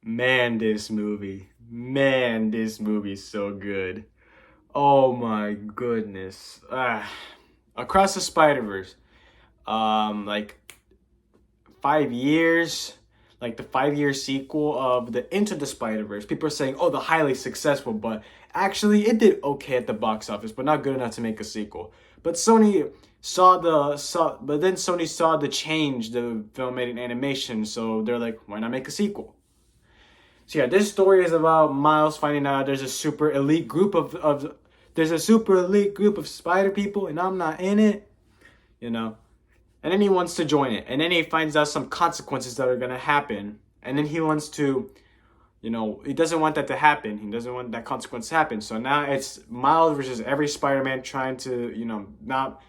Man, this movie's so good. Oh my goodness. Across the Spider-Verse. Like 5 years, like the 5 year sequel of the Into the Spider-Verse. People are saying, oh, the highly successful, but actually it did okay at the box office, but not good enough to make a sequel. But then Sony saw the change, the filmmaking animation, so they're like, why not make a sequel? So yeah, this story is about Miles finding out there's a super elite group of spider people and I'm not in it, you know. And then he wants to join it. And then he finds out some consequences that are gonna happen. And then he wants to, he doesn't want that to happen. He doesn't want that consequence to happen. So now it's Miles versus every Spider-Man trying to, not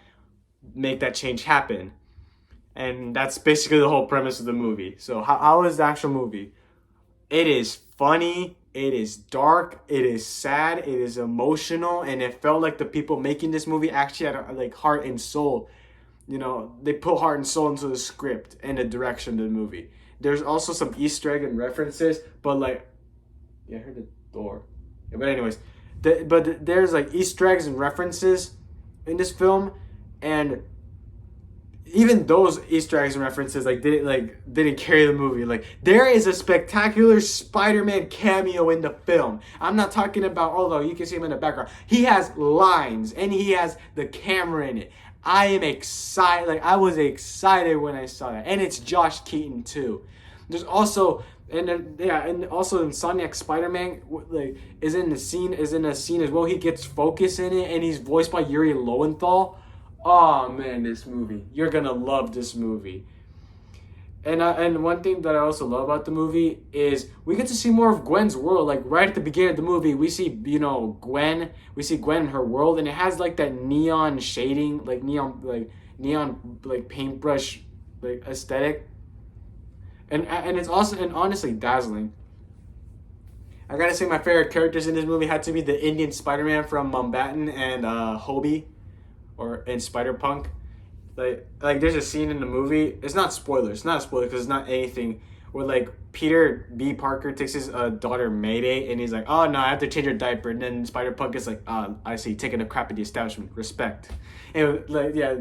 make that change happen. And that's basically the whole premise of the movie. So how is the actual movie? It is funny, it is dark, it is sad, it is emotional, and it felt like the people making this movie actually had like heart and soul. They put heart and soul into the script and the direction of the movie. There's also some Easter egg and references, but like, yeah, I heard the door. Yeah, but anyways, there's like Easter eggs and references in this film, and even those Easter eggs and references didn't carry the movie. Like there is a spectacular Spider-Man cameo in the film. I'm not talking about, although you can see him in the background. He has lines and he has the camera in it. I am excited. Like I was excited when I saw that, and it's Josh Keaton too. There's also and also Insomniac Spider-Man is in a scene as well. He gets focus in it, and he's voiced by Yuri Lowenthal. Oh man, this movie. You're gonna love this movie. And one thing that I also love about the movie is we get to see more of Gwen's world. Like right at the beginning of the movie, we see Gwen. We see Gwen in her world, and it has like that neon shading, neon paintbrush aesthetic, and it's also and honestly dazzling. I gotta say my favorite characters in this movie had to be the Indian Spider-Man from Mumbattan and Hobie, and Spider Punk. Like there's a scene in the movie. It's not spoilers. It's not a spoiler because it's not anything. Where like Peter B. Parker takes his daughter Mayday and he's like, oh no, I have to change her diaper. And then Spider Punk is like, I see, taking a crap at the establishment. Respect. And like yeah,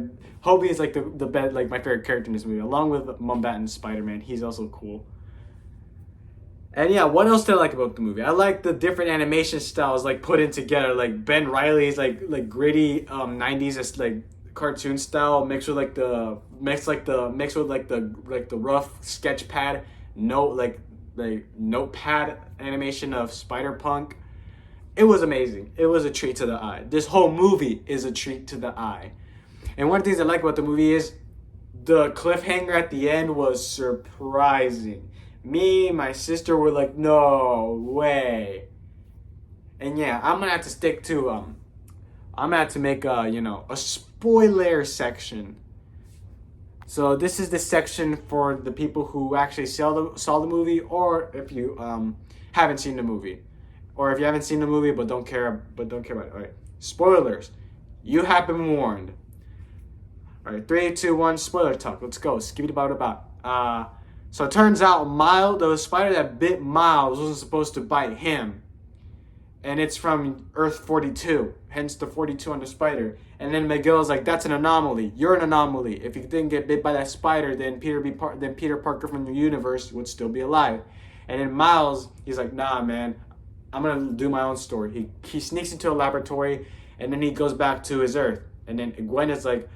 Hobie is like the best, like my favorite character in this movie, along with Mumbattan Spider Man. He's also cool. And yeah, what else did I like about the movie? I like the different animation styles like put in together. Like Ben Riley's like gritty 90s like cartoon style mixed with the rough sketch pad note like notepad animation of Spider Punk. It was amazing. It was a treat to the eye. This whole movie is a treat to the eye. And one of the things I like about the movie is the cliffhanger at the end was surprising. Me, my sister were like, no way. And yeah, I'm gonna have to stick to I'm gonna have to make a spoiler section. So this is the section for the people who actually saw the movie, or if you haven't seen the movie, or if you haven't seen the movie but don't care about it. All right, spoilers. You have been warned. All right, 3, 2, 1. Spoiler talk. Let's go. Skip it about. So it turns out the spider that bit Miles wasn't supposed to bite him. And it's from Earth 42, hence the 42 on the spider. And then Miguel's like, that's an anomaly. You're an anomaly. If you didn't get bit by that spider, then Peter Parker from the universe would still be alive. And then Miles, he's like, nah, man, I'm going to do my own story. He sneaks into a laboratory, and then he goes back to his Earth. And then Gwen is like,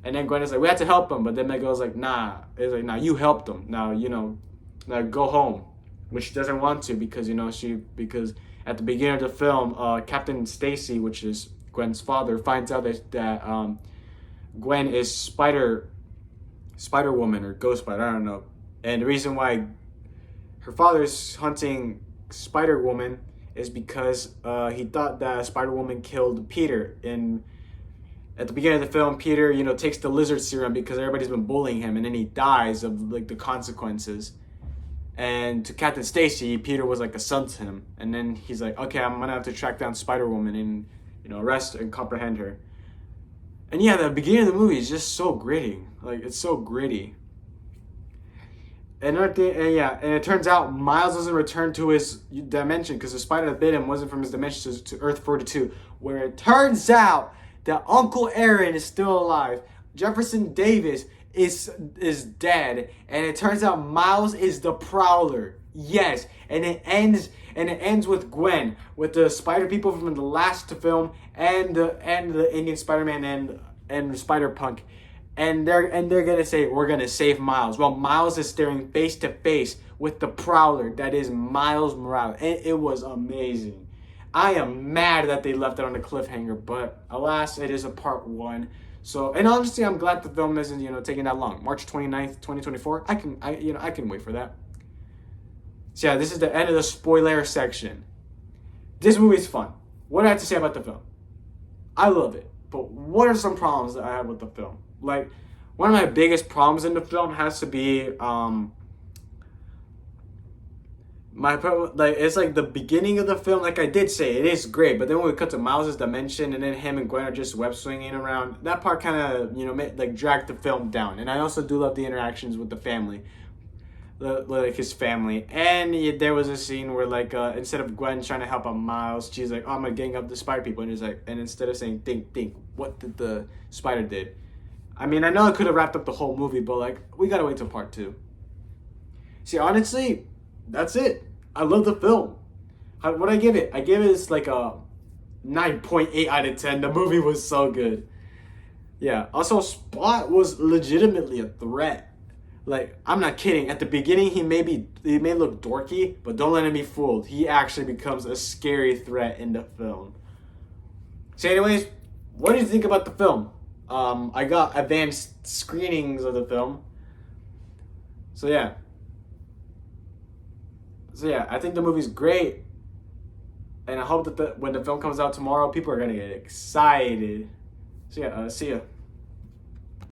we had to help him, but then Miguel's like, nah. It's like, nah, you helped him. Now, now go home. Which she doesn't want to because, because at the beginning of the film, Captain Stacy, which is Gwen's father, finds out that Gwen is Spider Woman or Ghost Spider, I don't know. And the reason why her father's hunting Spider Woman is because he thought that Spider Woman killed Peter. And at the beginning of the film, Peter, takes the lizard serum because everybody's been bullying him, and then he dies of like the consequences. And to Captain Stacy, Peter was like a son to him. And then he's like, okay, I'm gonna have to track down Spider Woman and arrest and comprehend her. And yeah, the beginning of the movie is just so gritty. Like it's so gritty. and it turns out Miles doesn't return to his dimension because the spider that bit him wasn't from his dimension to Earth 42, where it turns out that Uncle Aaron is still alive. Jefferson Davis is dead, and it turns out Miles is the Prowler. Yes, and it ends with Gwen, with the Spider People from the last film, and the Indian Spider-Man and Spider-Punk. And they're gonna say we're gonna save Miles. Well, Miles is staring face to face with the Prowler that is Miles Morales. It was amazing. I am mad that they left it on a cliffhanger, but alas, it is a part one. So, and honestly, I'm glad the film isn't taking that long. March 29th, 2024. I can wait for that. So yeah, this is the end of the spoiler section. This movie is fun. What do I have to say about the film? I love it, but what are some problems that I have with the film? Like, one of my biggest problems in the film has to be it's like the beginning of the film. Like I did say, it is great, but then when we cut to Miles' dimension and then him and Gwen are just web swinging around, that part kind of dragged the film down. And I also do love the interactions with the family, like his family. And there was a scene where instead of Gwen trying to help out Miles, she's like, "Oh, I'm gonna gang up the spider people," and he's like, and instead of saying think, what did the spider did? I mean, I know it could have wrapped up the whole movie, but we gotta wait till part two. See, honestly, that's it. I love the film. What I give it? I give it a 9.8 out of 10. The movie was so good. Yeah. Also, Spot was legitimately a threat. I'm not kidding. At the beginning, he may look dorky, but don't let him be fooled. He actually becomes a scary threat in the film. So, anyways, what do you think about the film? I got advanced screenings of the film. So yeah, I think the movie's great, and I hope that when the film comes out tomorrow, people are gonna get excited. So yeah, see ya.